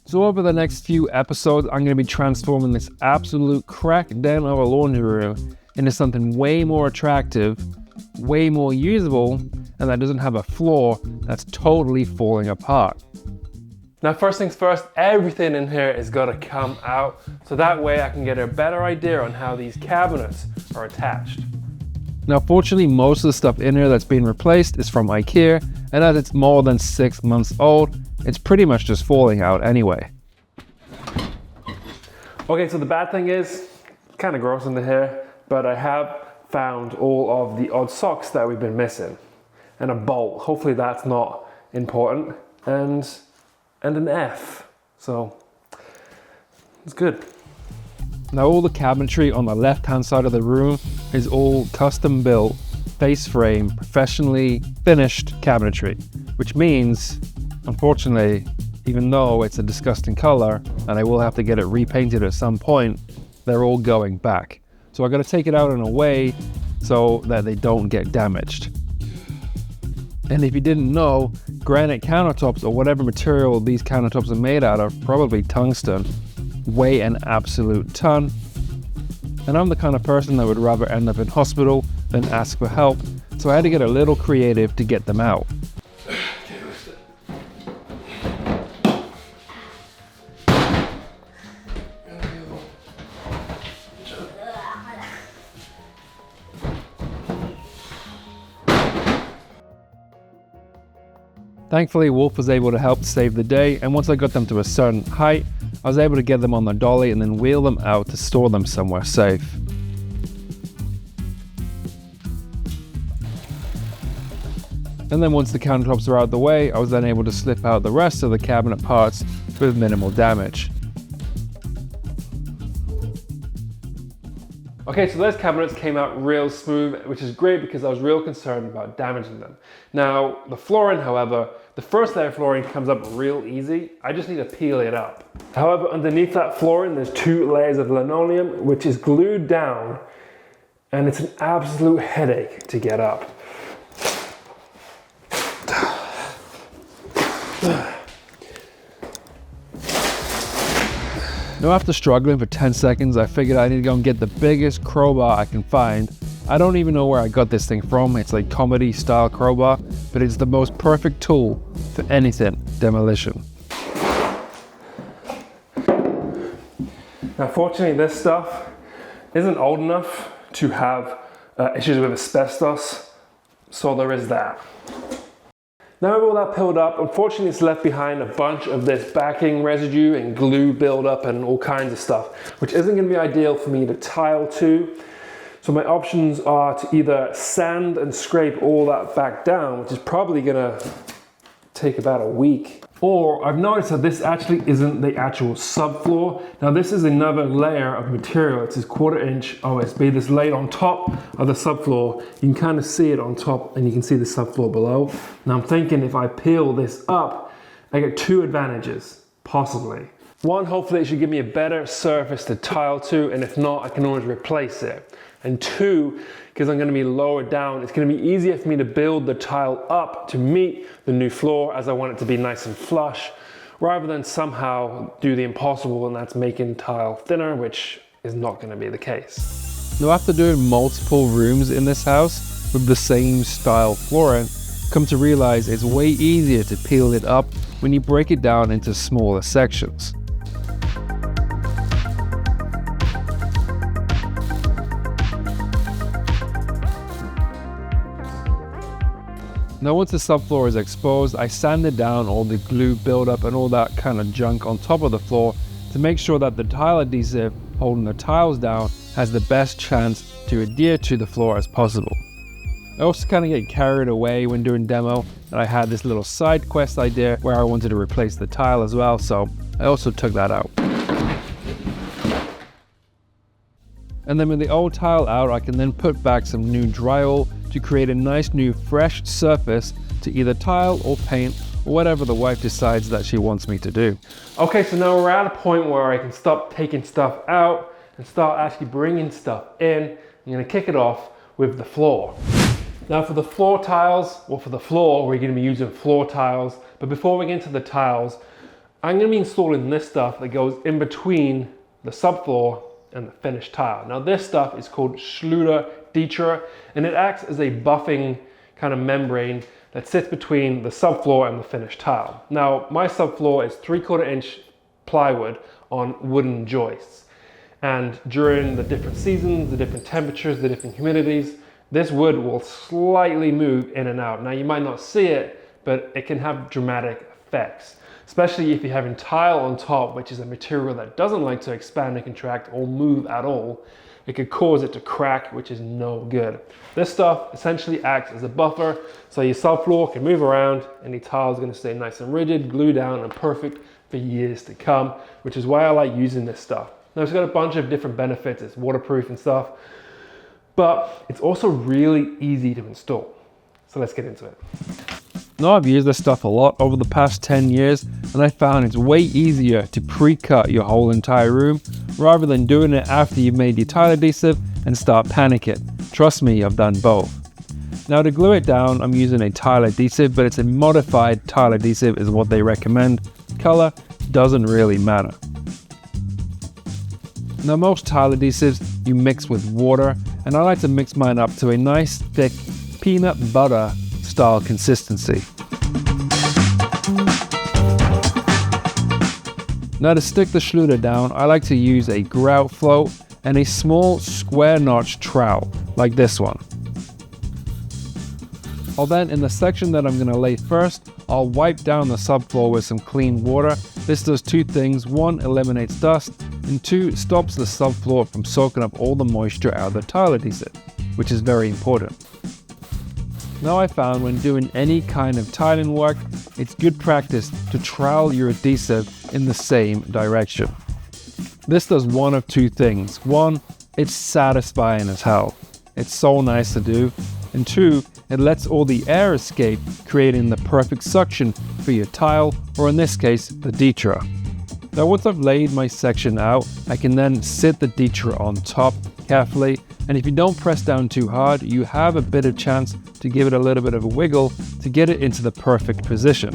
So over the next few episodes, I'm going to be transforming this absolute crackdown of a laundry room into something way more attractive, way more usable, and that doesn't have a floor that's totally falling apart. Now first things first, everything in here is got to come out, so that way I can get a better idea on how these cabinets are attached. Now fortunately, most of the stuff in here that's being replaced is from IKEA, and as it's more than 6 months old, it's pretty much just falling out anyway. Okay, so the bad thing is, kind of gross in the hair, but I have found all of the odd socks that we've been missing, and a bolt. Hopefully that's not important, and an F, so it's good. Now all the cabinetry on the left hand side of the room is all custom built, face frame, professionally finished cabinetry, which means, unfortunately, even though it's a disgusting color and I will have to get it repainted at some point, they're all going back. So I got to take it out in a way so that they don't get damaged. And if you didn't know, granite countertops or whatever material these countertops are made out of, probably tungsten, weigh an absolute ton. And I'm the kind of person that would rather end up in hospital than ask for help, so I had to get a little creative to get them out. Thankfully, Wolf was able to help save the day, and once I got them to a certain height, I was able to get them on the dolly and then wheel them out to store them somewhere safe. And then once the countertops were out of the way, I was then able to slip out the rest of the cabinet parts with minimal damage. Okay, so those cabinets came out real smooth, which is great because I was real concerned about damaging them. Now, the flooring, however, the first layer of flooring comes up real easy. I just need to peel it up. However, underneath that flooring, there's 2 layers of linoleum, which is glued down, and it's an absolute headache to get up. Now after struggling for 10 seconds, I figured I need to go and get the biggest crowbar I can find. I don't even know where I got this thing from. It's like comedy style crowbar, but it's the most perfect tool for anything demolition. Now fortunately, this stuff isn't old enough to have issues with asbestos, so there is that. Now with all that peeled up, unfortunately it's left behind a bunch of this backing residue and glue buildup and all kinds of stuff, which isn't going to be ideal for me to tile to. So my options are to either sand and scrape all that back down, which is probably going to take about a week. Or I've noticed that this actually isn't the actual subfloor. Now this is another layer of material. It's this 1/4 inch OSB that's laid on top of the subfloor. You can kind of see it on top and you can see the subfloor below. Now I'm thinking if I peel this up, I get 2 advantages, possibly. One, hopefully it should give me a better surface to tile to, and if not, I can always replace it. And 2, because I'm going to be lower down, it's going to be easier for me to build the tile up to meet the new floor as I want it to be nice and flush, rather than somehow do the impossible, and that's making tile thinner, which is not going to be the case. Now after doing multiple rooms in this house with the same style flooring, come to realize it's way easier to peel it up when you break it down into smaller sections. Now once the subfloor is exposed, I sanded down all the glue buildup and all that kind of junk on top of the floor to make sure that the tile adhesive holding the tiles down has the best chance to adhere to the floor as possible. I also kind of get carried away when doing demo, and I had this little side quest idea where I wanted to replace the tile as well, so I also took that out. And then with the old tile out, I can then put back some new drywall to create a nice new fresh surface to either tile or paint or whatever the wife decides that she wants me to do. Okay, so now we're at a point where I can stop taking stuff out and start actually bringing stuff in. I'm gonna kick it off with the floor. Now for the floor tiles, or for the floor, we're gonna be using floor tiles. But before we get into the tiles, I'm going to be installing this stuff that goes in between the subfloor and the finished tile. Now this stuff is called Schluter Ditra, and it acts as a buffing kind of membrane that sits between the subfloor and the finished tile. Now my subfloor is 3/4 inch plywood on wooden joists, and during the different seasons, the different temperatures, the different humidities, this wood will slightly move in and out. Now you might not see it, but it can have dramatic effects, especially if you're having tile on top, which is a material that doesn't like to expand and contract or move at all. It could cause it to crack, which is no good. This stuff essentially acts as a buffer, so your subfloor can move around and the tile is going to stay nice and rigid, glued down, and perfect for years to come, which is why I like using this stuff. Now it's got a bunch of different benefits. It's waterproof and stuff, but it's also really easy to install. So let's get into it. Now I've used this stuff a lot over the past 10 years, and I found it's way easier to pre-cut your whole entire room rather than doing it after you've made your tile adhesive and start panicking. Trust me, I've done both. Now to glue it down, I'm using a tile adhesive, but it's a modified tile adhesive is what they recommend. Color doesn't really matter. Now most tile adhesives you mix with water, and I like to mix mine up to a nice thick peanut butter style consistency. Now to stick the Schluter down, I like to use a grout float and a small square notch trowel like this one. Then in the section that I'm going to lay first, I'll wipe down the subfloor with some clean water. This does two things: one, eliminates dust, and two, stops the subfloor from soaking up all the moisture out of the tile adhesive, which is very important. Now I found when doing any kind of tiling work, it's good practice to trowel your adhesive in the same direction. This does one of two things. One, it's satisfying as hell. It's so nice to do. And two, it lets all the air escape, creating the perfect suction for your tile, or in this case, the Ditra. Now once I've laid my section out, I can then sit the Ditra on top carefully, and if you don't press down too hard, you have a bit of chance to give it a little bit of a wiggle to get it into the perfect position.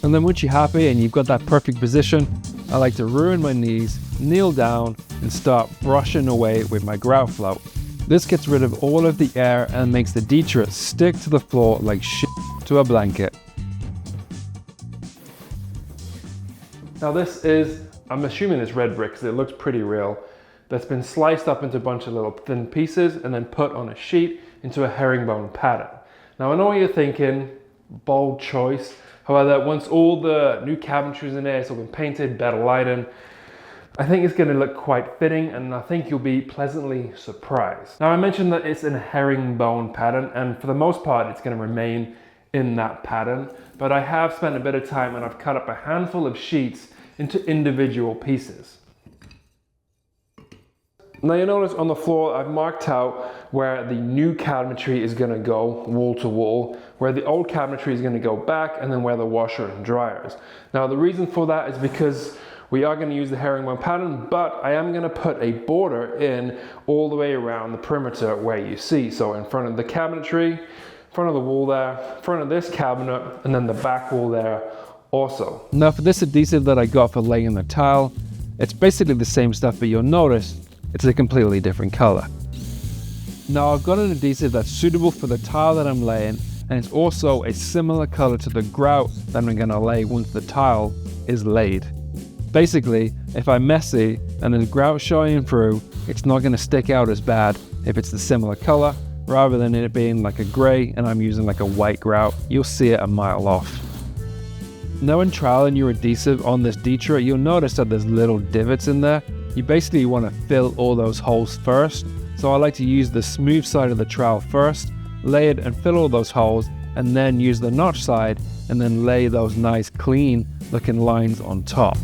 And then once you're happy and you've got that perfect position, I like to ruin my knees, kneel down, and start brushing away with my grout float. This gets rid of all of the air and makes the Ditra stick to the floor like shit to a blanket. Now this is, I'm assuming it's red brick because it looks pretty real, that's been sliced up into a bunch of little thin pieces and then put on a sheet into a herringbone pattern. Now I know what you're thinking, bold choice. However, once all the new cabinetry is in there, it's all been painted, better lighting, I think it's going to look quite fitting, and I think you'll be pleasantly surprised. Now I mentioned that it's in a herringbone pattern, and for the most part it's going to remain in that pattern, but I have spent a bit of time and I've cut up a handful of sheets into individual pieces. Now you notice on the floor I've marked out where the new cabinetry is going to go wall to wall, where the old cabinetry is going to go back, and then where the washer and dryer is. Now the reason for that is because we are going to use the herringbone pattern, but I am going to put a border in all the way around the perimeter where you see. So in front of the cabinetry, front of the wall there, front of this cabinet, and then the back wall there also. Now for this adhesive that I got for laying the tile, it's basically the same stuff, but you'll notice it's a completely different color. Now I've got an adhesive that's suitable for the tile that I'm laying, and it's also a similar color to the grout that I'm going to lay once the tile is laid. Basically, if I'm messy and there's grout showing through, it's not going to stick out as bad if it's the similar color, rather than it being like a gray and I'm using like a white grout. You'll see it a mile off. Now when troweling your adhesive on this Ditra, you'll notice that there's little divots in there. You basically want to fill all those holes first. So I like to use the smooth side of the trowel first, lay it and fill all those holes, and then use the notch side and then lay those nice clean looking lines on top.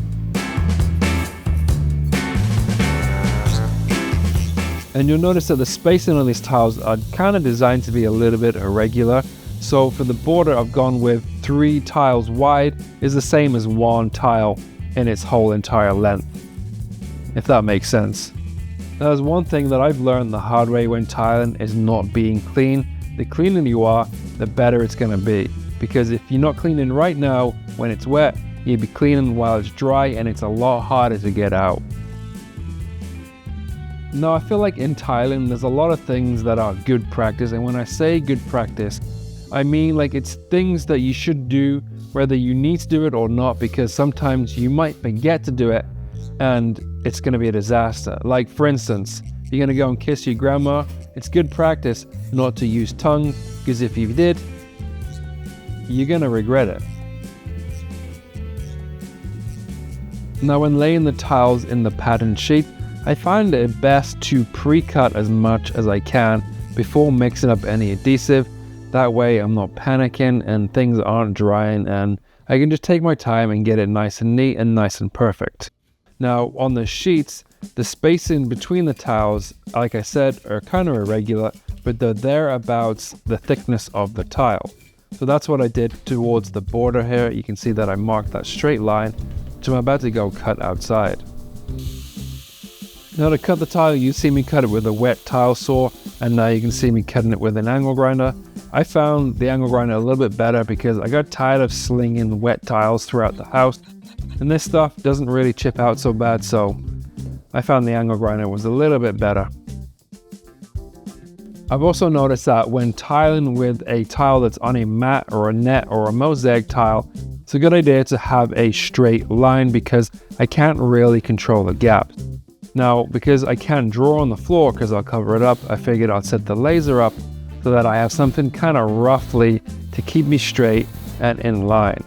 And you'll notice that the spacing on these tiles are kind of designed to be a little bit irregular. So for the border I've gone with 3 tiles wide is the same as 1 tile in its whole entire length, if that makes sense. Now, there's one thing that I've learned the hard way when tiling is not being clean. The cleaner you are, the better it's going to be. Because if you're not cleaning right now when it's wet, you'll be cleaning while it's dry and it's a lot harder to get out. Now I feel like in tiling there's a lot of things that are good practice, and when I say good practice, I mean like it's things that you should do whether you need to do it or not, because sometimes you might forget to do it and it's going to be a disaster. Like for instance, you're going to go and kiss your grandma, it's good practice not to use tongue, because if you did, you're going to regret it. Now when laying the tiles in the pattern sheet, I find it best to pre-cut as much as I can before mixing up any adhesive. That way I'm not panicking and things aren't drying, and I can just take my time and get it nice and neat and nice and perfect. Now on the sheets, the spacing between the tiles, like I said, are kind of irregular, but they're thereabouts the thickness of the tile. So that's what I did towards the border here. You can see that I marked that straight line, which I'm about to go cut outside. Now to cut the tile, you see me cut it with a wet tile saw, and now you can see me cutting it with an angle grinder. I found the angle grinder a little bit better because I got tired of slinging wet tiles throughout the house, and this stuff doesn't really chip out so bad, so I found the angle grinder was a little bit better. I've also noticed that when tiling with a tile that's on a mat or a net or a mosaic tile, it's a good idea to have a straight line because I can't really control the gaps. Now, because I can't draw on the floor because I'll cover it up, I figured I'd set the laser up so that I have something kind of roughly to keep me straight and in line.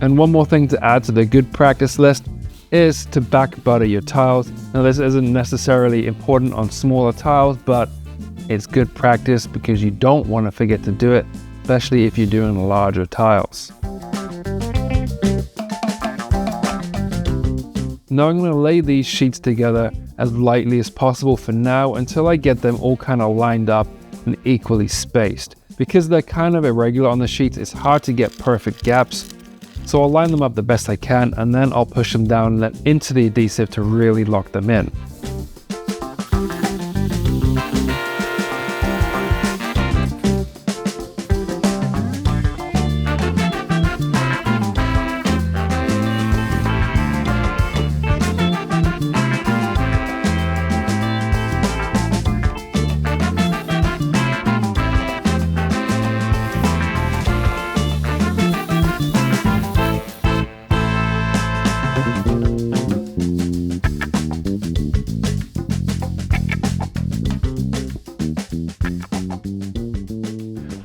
And one more thing to add to the good practice list is to back butter your tiles. Now this isn't necessarily important on smaller tiles, but it's good practice because you don't want to forget to do it, especially if you're doing larger tiles. Now I'm going to lay these sheets together as lightly as possible for now until I get them all kind of lined up and equally spaced. Because they're kind of irregular on the sheets, it's hard to get perfect gaps. So I'll line them up the best I can, and then I'll push them down and into the adhesive to really lock them in.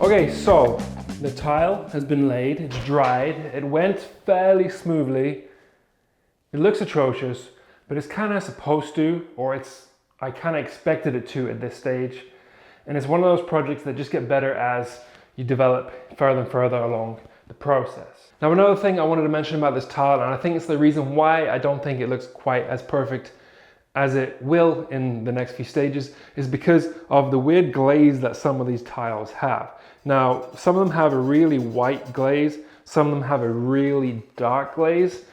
Okay, so the tile has been laid, it's dried, it went fairly smoothly. It looks atrocious, but it's kind of supposed to, or I kind of expected it to at this stage. And it's one of those projects that just get better as you develop further and further along the process. Now another thing I wanted to mention about this tile, and I think it's the reason why I don't think it looks quite as perfect as it will in the next few stages, is because of the weird glaze that some of these tiles have. Now, some of them have a really white glaze, some of them have a really dark glaze,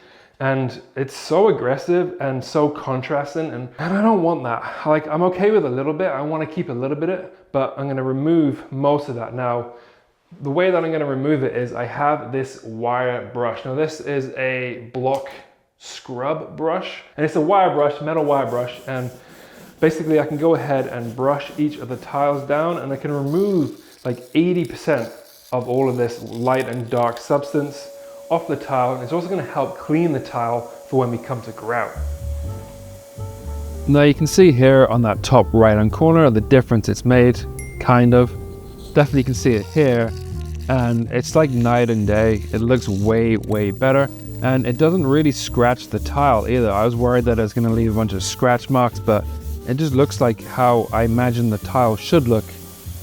and it's so aggressive and so contrasting, and I don't want that. Like, I'm okay with a little bit, I want to keep a little bit, but I'm gonna remove most of that. Now, the way that I'm gonna remove it is I have this wire brush. Now, this is a block scrub brush, and it's a wire brush, metal wire brush, and basically I can go ahead and brush each of the tiles down, and I can remove like 80% of all of this light and dark substance off the tile, and it's also going to help clean the tile for when we come to grout. Now you can see here on that top right hand corner the difference it's made, kind of. Definitely you can see it here, and it's like night and day. It looks way better. And it doesn't really scratch the tile either. I was worried that it was going to leave a bunch of scratch marks, but it just looks like how I imagine the tile should look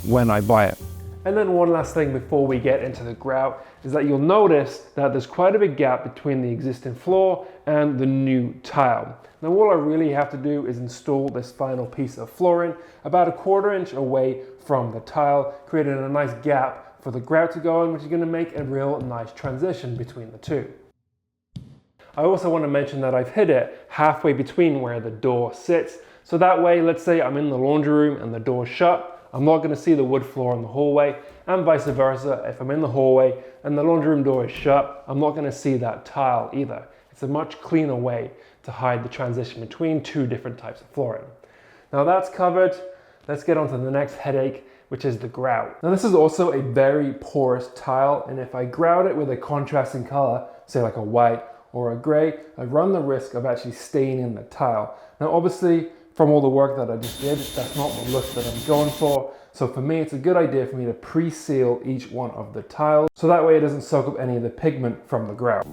when I buy it. And then one last thing before we get into the grout is that you'll notice that there's quite a big gap between the existing floor and the new tile. Now all I really have to do is install this final piece of flooring about 1/4 inch away from the tile, creating a nice gap for the grout to go in, which is going to make a real nice transition between the two. I also want to mention that I've hid it halfway between where the door sits. So that way, let's say I'm in the laundry room and the door's shut, I'm not going to see the wood floor in the hallway, and vice versa. If I'm in the hallway and the laundry room door is shut, I'm not gonna see that tile either. It's a much cleaner way to hide the transition between two different types of flooring. Now that's covered, let's get on to the next headache, which is the grout. Now this is also a very porous tile, and if I grout it with a contrasting color, say like a white or a gray, I run the risk of actually staining the tile. Now obviously, from all the work that I just did, that's not the look that I'm going for. So for me, it's a good idea for me to pre-seal each one of the tiles, so that way it doesn't soak up any of the pigment from the grout.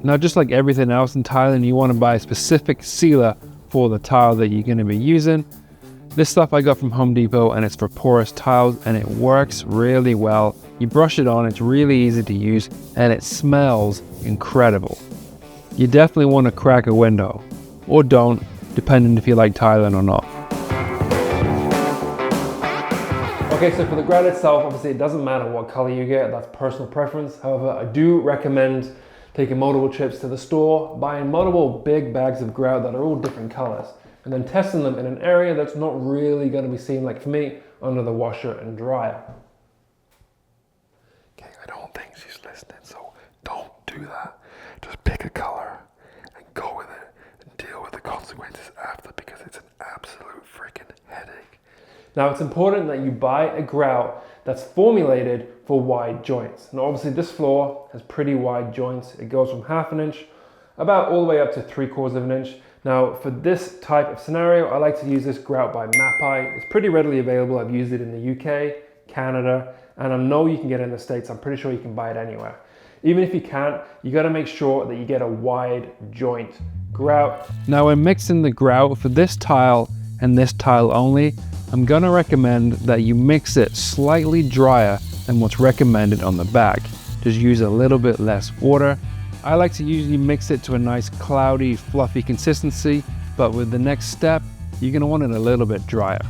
Now, just like everything else in tiling, you want to buy a specific sealer for the tile that you're going to be using. This stuff I got from Home Depot, and it's for porous tiles, and it works really well. You brush it on, it's really easy to use, and it smells incredible. You definitely want to crack a window, or don't, depending if you like tiling or not. Okay, so for the grout itself, obviously it doesn't matter what color you get, that's personal preference. However, I do recommend taking multiple trips to the store, buying multiple big bags of grout that are all different colors, and then testing them in an area that's not really going to be seen, like for me, under the washer and dryer. Okay, I don't think she's listening, so don't do that. Just pick a color and go with it and deal with the consequences after, because it's an absolute freaking headache. Now it's important that you buy a grout that's formulated for wide joints. Now obviously this floor has pretty wide joints. It goes from 1/2 inch about all the way up to 3/4 inch. Now for this type of scenario, I like to use this grout by Mapai. It's pretty readily available. I've used it in the UK, Canada, and I know you can get it in the States. I'm pretty sure you can buy it anywhere. Even if you can't, you gotta make sure that you get a wide joint grout. Now when mixing the grout for this tile and this tile only, I'm gonna recommend that you mix it slightly drier than what's recommended on the bag. Just use a little bit less water. I like to usually mix it to a nice cloudy, fluffy consistency, but with the next step, you're gonna want it a little bit drier.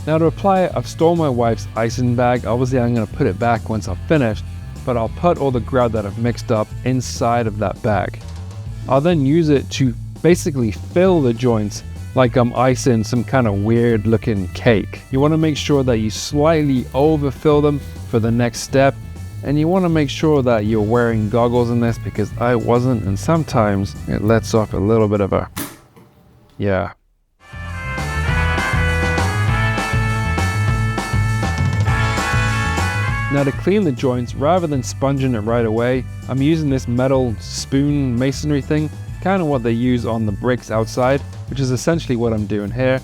Now to apply it, I've stole my wife's icing bag. Obviously I'm gonna put it back once I've finished, but I'll put all the grout that I've mixed up inside of that bag. I'll then use it to basically fill the joints like I'm icing some kind of weird looking cake. You want to make sure that you slightly overfill them for the next step, and you want to make sure that you're wearing goggles in this, because I wasn't, and sometimes it lets off a little bit of a yeah. Now to clean the joints, rather than sponging it right away, I'm using this metal spoon masonry thing, kind of what they use on the bricks outside, which is essentially what I'm doing here.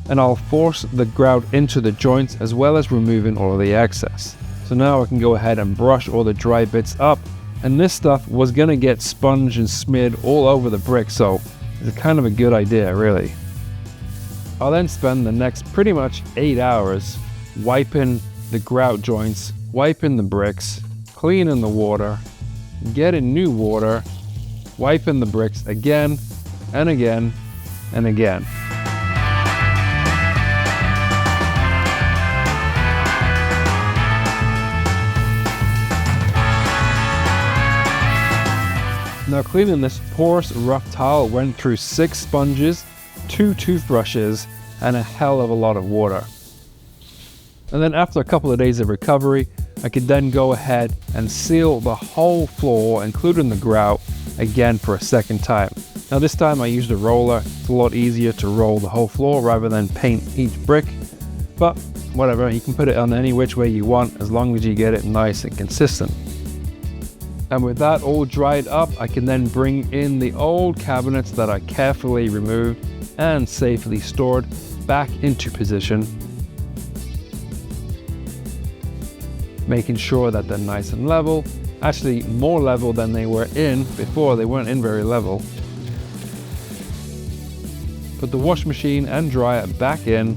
And I'll force the grout into the joints as well as removing all of the excess. So now I can go ahead and brush all the dry bits up, and this stuff was gonna get sponged and smeared all over the brick, so it's kind of a good idea really. I'll then spend the next pretty much 8 hours wiping the grout joints, wiping the bricks, cleaning the water, getting new water, wiping the bricks again and again and again. Now cleaning this porous rough tile went through 6 sponges, 2 toothbrushes, and a hell of a lot of water. And then after a couple of days of recovery, I could then go ahead and seal the whole floor, including the grout, again for a second time. Now this time I used a roller. It's a lot easier to roll the whole floor rather than paint each brick, but whatever, you can put it on any which way you want as long as you get it nice and consistent. And with that all dried up, I can then bring in the old cabinets that I carefully removed and safely stored back into position, making sure that they're nice and level, actually more level than they were in before. They weren't in very level. Put the wash machine and dryer back in,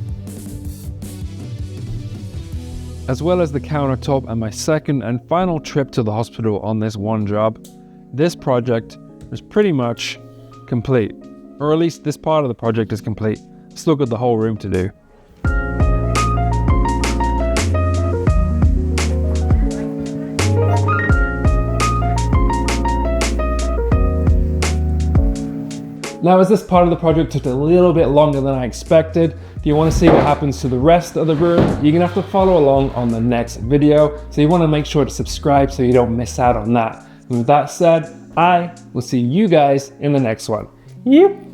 as well as the countertop, and my second and final trip to the hospital on this one job. This project is pretty much complete, or at least this part of the project is complete. Still got the whole room to do. Now, as this part of the project took a little bit longer than I expected, If you want to see what happens to the rest of the room, you're gonna have to follow along on the next video. So you want to make sure to subscribe so you don't miss out on that. And with that said, I will see you guys in the next one. Yep.